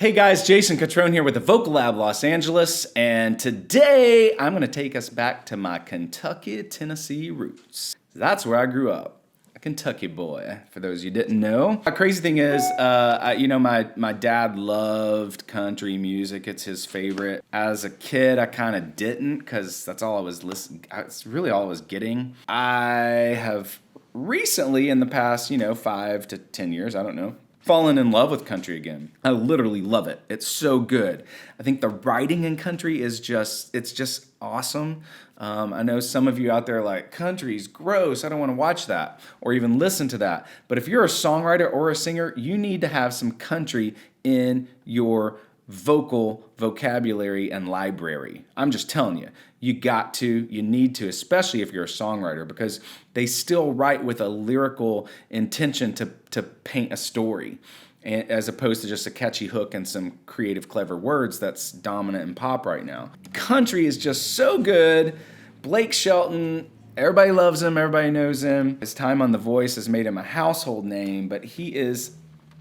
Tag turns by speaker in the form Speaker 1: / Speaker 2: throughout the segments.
Speaker 1: Hey guys, Jason Catron here with the Vocal Lab Los Angeles, and today I'm going to take us back to my Kentucky, Tennessee roots. That's where I grew up, a Kentucky boy, for those you didn't know. The crazy thing is, my dad loved country music. It's his favorite. As a kid, I kind of didn't, because that's all I was listening. It's really all I was getting. I have recently, in the past, 5 to 10 years, I don't know, fallen in love with country again. I literally love it. It's so good. I think the writing in country is just awesome. I know some of you out there are like, country's gross, I don't want to watch that or even listen to that. But if you're a songwriter or a singer, you need to have some country in your vocal vocabulary and library. I'm just telling you, you need to, especially if you're a songwriter, because they still write with a lyrical intention to paint a story, as opposed to just a catchy hook and some creative, clever words that's dominant in pop right now. Country is just so good. Blake Shelton, everybody loves him, everybody knows him. His time on The Voice has made him a household name, but he is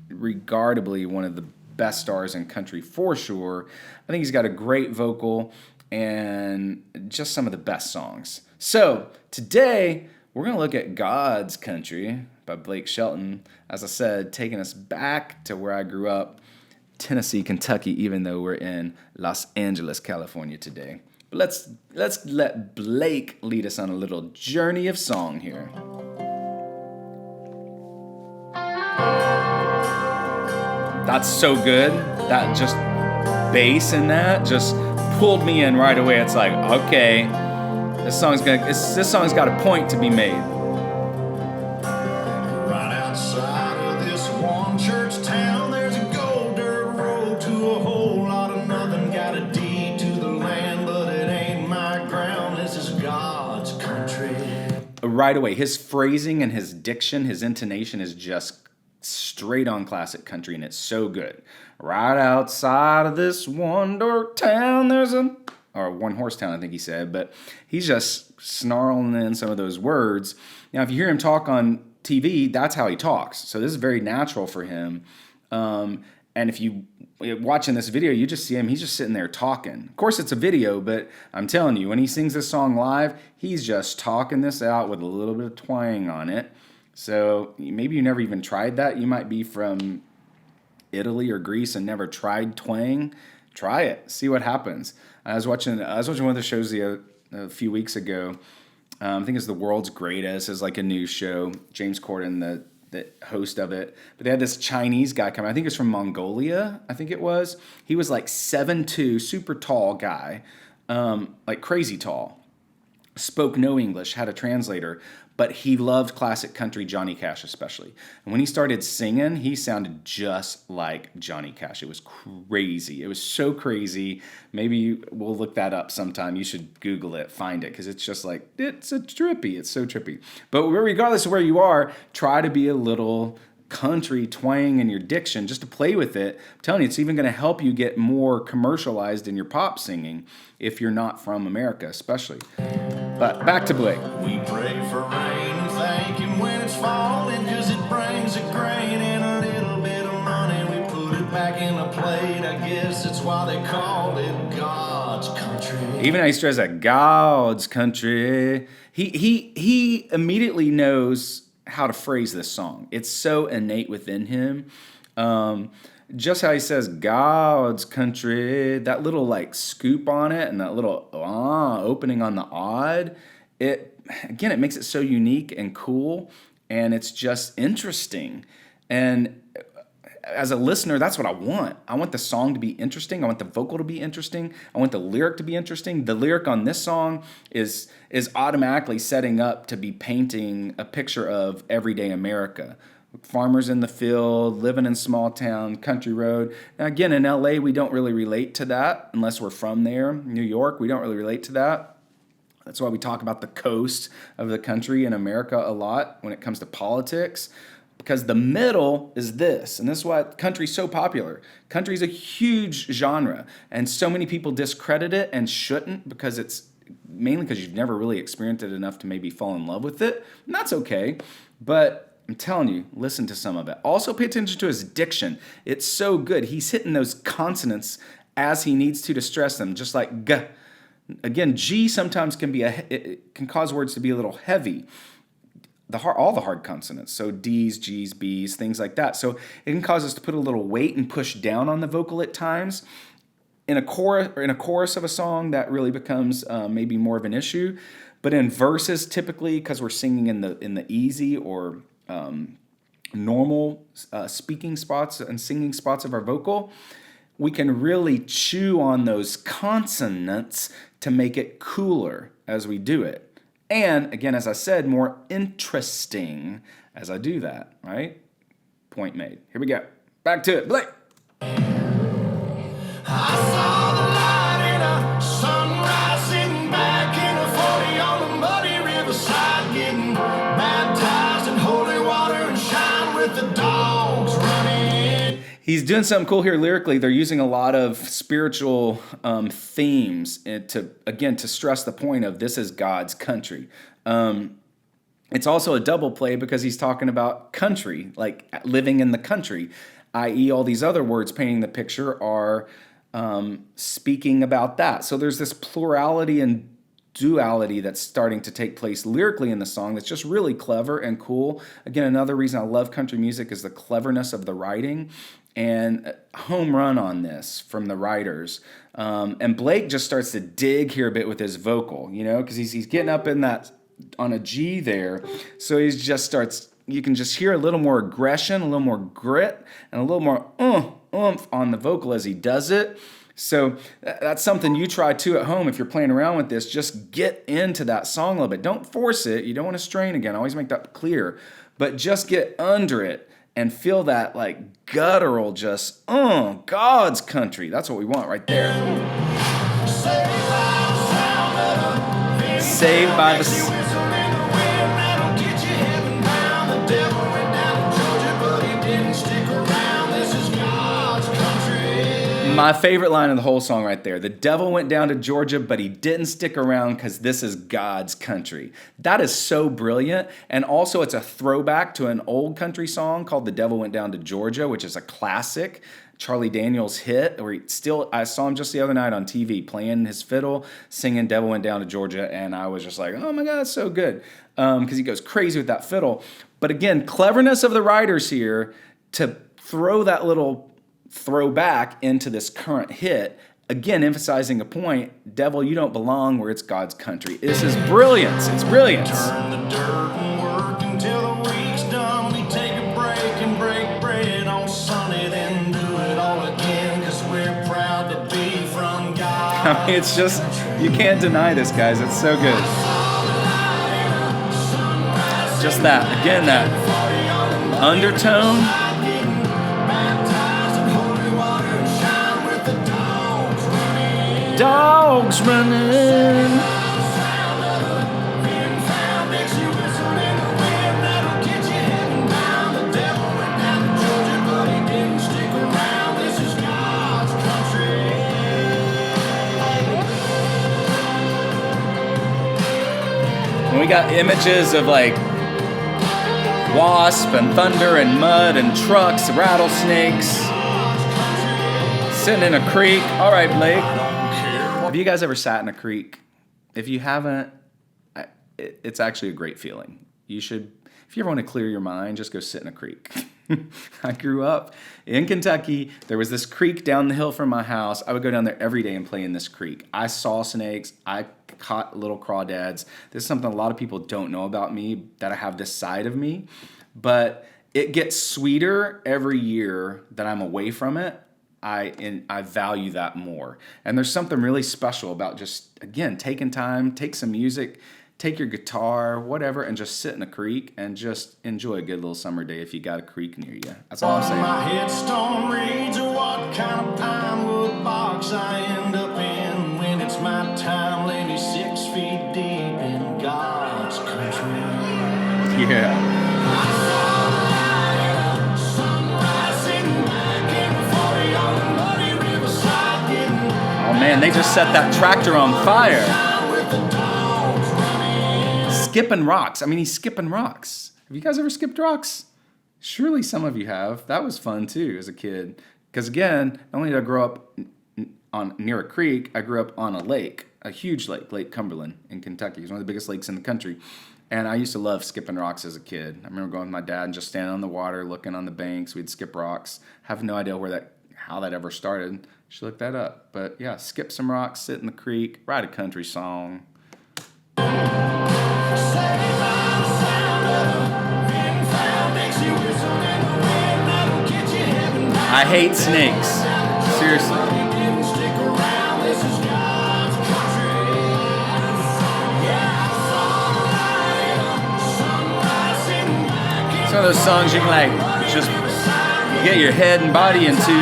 Speaker 1: regardably one of the best stars in country for sure. I think he's got a great vocal and just some of the best songs. So today we're going to look at God's Country by Blake Shelton. As I said, taking us back to where I grew up, Tennessee, Kentucky, even though we're in Los Angeles, California today. But let's let Blake lead us on a little journey of song here. That's so good. That just bass in that just pulled me in right away. It's like, okay, this song's got a point to be made.
Speaker 2: Right outside of this one church town, there's a gold dirt road to a whole lot of nothing. Got a deed to the land, but it ain't my ground. This is God's country.
Speaker 1: Right away, his phrasing and his diction, his intonation is just straight on classic country, and it's so good. Right outside of this one dirt town, there's or one horse town, I think he said, but he's just snarling in some of those words. Now, if you hear him talk on TV, that's how he talks. So this is very natural for him. And if you watching this video, you just see him, he's just sitting there talking. Of course, it's a video, but I'm telling you, when he sings this song live, he's just talking this out with a little bit of twang on it. So maybe you never even tried that. You might be from Italy or Greece and never tried twang. Try it. See what happens. I was watching one of the shows a few weeks ago. I think it's The World's Greatest. It's like a news show. James Corden, the host of it. But they had this Chinese guy come. I think it's from Mongolia, I think it was. He was like 7'2", super tall guy, like crazy tall. Spoke no English, had a translator, but he loved classic country, Johnny Cash especially. And when he started singing, he sounded just like Johnny Cash. It was crazy. It was so crazy. Maybe we'll look that up sometime. You should Google it, find it, because it's just like, it's so trippy. But regardless of where you are, try to be a little country twang in your diction, just to play with it. I'm telling you, it's even going to help you get more commercialized in your pop singing if you're not from America, especially. But back to Blake.
Speaker 2: We pray for rain and thank him when it's falling, cause it brings a grain and a little bit of money. We put it back in a plate. I guess that's why they call it God's country.
Speaker 1: Even though he stressed that God's country, he immediately knows how to phrase this song. It's so innate within him. Just how he says God's country, that little like scoop on it and that little opening on the odd, it makes it so unique and cool, and it's just interesting. And as a listener, that's what I want. I want the song to be interesting. I want the vocal to be interesting. I want the lyric to be interesting. The lyric on this song is automatically setting up to be painting a picture of everyday America. Farmers in the field, living in small town, country road. Now again, in LA, we don't really relate to that unless we're from there. New York, we don't really relate to that. That's why we talk about the coast of the country in America a lot when it comes to politics. Because the middle is this, and this is why country's so popular. Country's a huge genre, and so many people discredit it and shouldn't, because it's mainly because you've never really experienced it enough to maybe fall in love with it, and that's okay. But I'm telling you, listen to some of it. Also pay attention to his diction. It's so good. He's hitting those consonants as he needs to stress them, just like G. Again, G sometimes it can cause words to be a little heavy. All the hard consonants, so D's, G's, B's, things like that. So it can cause us to put a little weight and push down on the vocal at times. In a chorus of a song, that really becomes maybe more of an issue. But in verses, typically, because we're singing in the easy or normal speaking spots and singing spots of our vocal, we can really chew on those consonants to make it cooler as we do it. And again, as I said, more interesting as I do that, right? Point made. Here we go. Back to it. Blake.
Speaker 2: I saw the light in a sunrise, sitting back in a 40 on the muddy riverside, getting baptized in holy water and shine with the dogs running.
Speaker 1: He's doing something cool here lyrically. They're using a lot of spiritual themes to stress the point of this is God's country. It's also a double play because he's talking about country, like living in the country, i.e. all these other words painting the picture are speaking about that. So there's this plurality and duality that's starting to take place lyrically in the song that's just really clever and cool. Again, another reason I love country music is the cleverness of the writing, and home run on this from the writers. And Blake just starts to dig here a bit with his vocal, because he's getting up in that on a G there. So he just starts, you can just hear a little more aggression, a little more grit, and a little more oomph on the vocal as he does it. So that's something you try too at home if you're playing around with this. Just get into that song a little bit. Don't force it. You don't want to strain again. I always make that clear. But just get under it and feel that like guttural just, God's country. That's what we want right there. Saved by the... My favorite line of the whole song right there. The devil went down to Georgia, but he didn't stick around because this is God's country. That is so brilliant. And also it's a throwback to an old country song called The Devil Went Down to Georgia, which is a classic Charlie Daniels hit. I saw him just the other night on TV playing his fiddle, singing Devil Went Down to Georgia. And I was just like, oh my God, it's so good. Because he goes crazy with that fiddle. But again, cleverness of the writers here to throw that little throwback into this current hit, again emphasizing a point. Devil, you don't belong where it's God's country. This is brilliance. It's brilliance.
Speaker 2: Turn the dirt and work until the week's done. We take a break and break bread on Sunday, then do it all again, 'cause we're proud to be from God.
Speaker 1: I mean, it's just, you can't deny this, guys. It's so good. Just that, again, that undertone. Dogs running. And we got images of like wasp and thunder and mud and trucks, rattlesnakes, sitting in a creek. All right, Blake. Have you guys ever sat in a creek? If you haven't, it's actually a great feeling. You should, if you ever want to clear your mind, just go sit in a creek. I grew up in Kentucky. There was this creek down the hill from my house. I would go down there every day and play in this creek. I saw snakes. I caught little crawdads. This is something a lot of people don't know about me, that I have this side of me. But it gets sweeter every year that I'm away from it. I value that more. And there's something really special about just, again, taking time, take some music, take your guitar, whatever, and just sit in a creek and just enjoy a good little summer day if you got a creek near you. That's all I'm saying.
Speaker 2: My headstone reads what kind of pine wood box I end up in when it's my time. Lay me 6 feet deep in God's country.
Speaker 1: Yeah. Oh man, they just set that tractor on fire. Skipping rocks. I mean, he's skipping rocks. Have you guys ever skipped rocks? Surely some of you have. That was fun too as a kid. Because again, not only did I grow up near a creek, I grew up on a lake, a huge lake, Lake Cumberland in Kentucky. It's one of the biggest lakes in the country. And I used to love skipping rocks as a kid. I remember going with my dad and just standing on the water, looking on the banks. We'd skip rocks. Have no idea how that ever started. Should look that up. But yeah, skip some rocks, sit in the creek, write a country song. I hate snakes. Seriously. Some of those songs you can like just get your head and body into.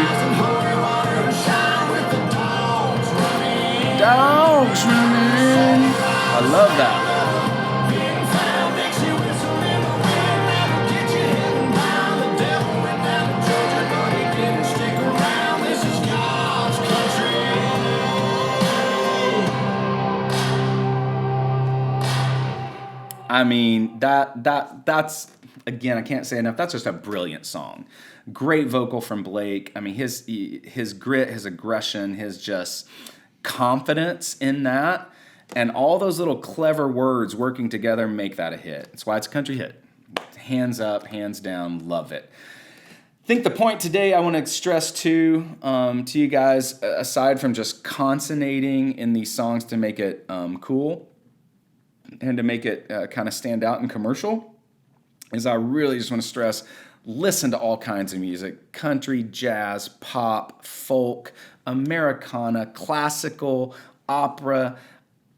Speaker 1: Dogs running. I love that. I mean, that's again, I can't say enough. That's just a brilliant song. Great vocal from Blake. I mean, his grit, his aggression, his just confidence in that, and all those little clever words working together make that a hit. That's why it's a country hit. Hands up, hands down, love it. I think the point today I want to stress to you guys, aside from just consonanting in these songs to make it cool and to make it kind of stand out and commercial, is I really just want to stress, listen to all kinds of music: country, jazz, pop, folk, Americana, classical, opera,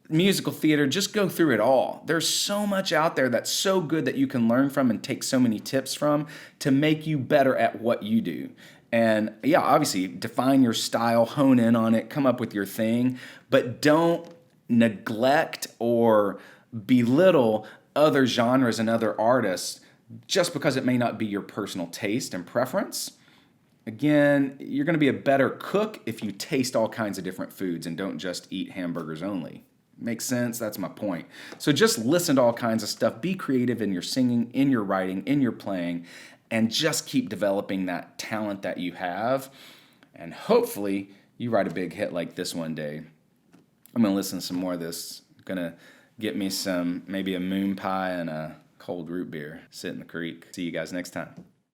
Speaker 1: musical theater. Just go through it all. There's so much out there that's so good that you can learn from and take so many tips from to make you better at what you do. And yeah, obviously define your style, hone in on it, come up with your thing, but don't neglect or belittle other genres and other artists just because it may not be your personal taste and preference. Again, you're going to be a better cook if you taste all kinds of different foods and don't just eat hamburgers only. Makes sense? That's my point. So just listen to all kinds of stuff. Be creative in your singing, in your writing, in your playing, and just keep developing that talent that you have. And hopefully you write a big hit like this one day. I'm going to listen to some more of this. I'm going to get me maybe a moon pie and a cold root beer. Sit in the creek. See you guys next time.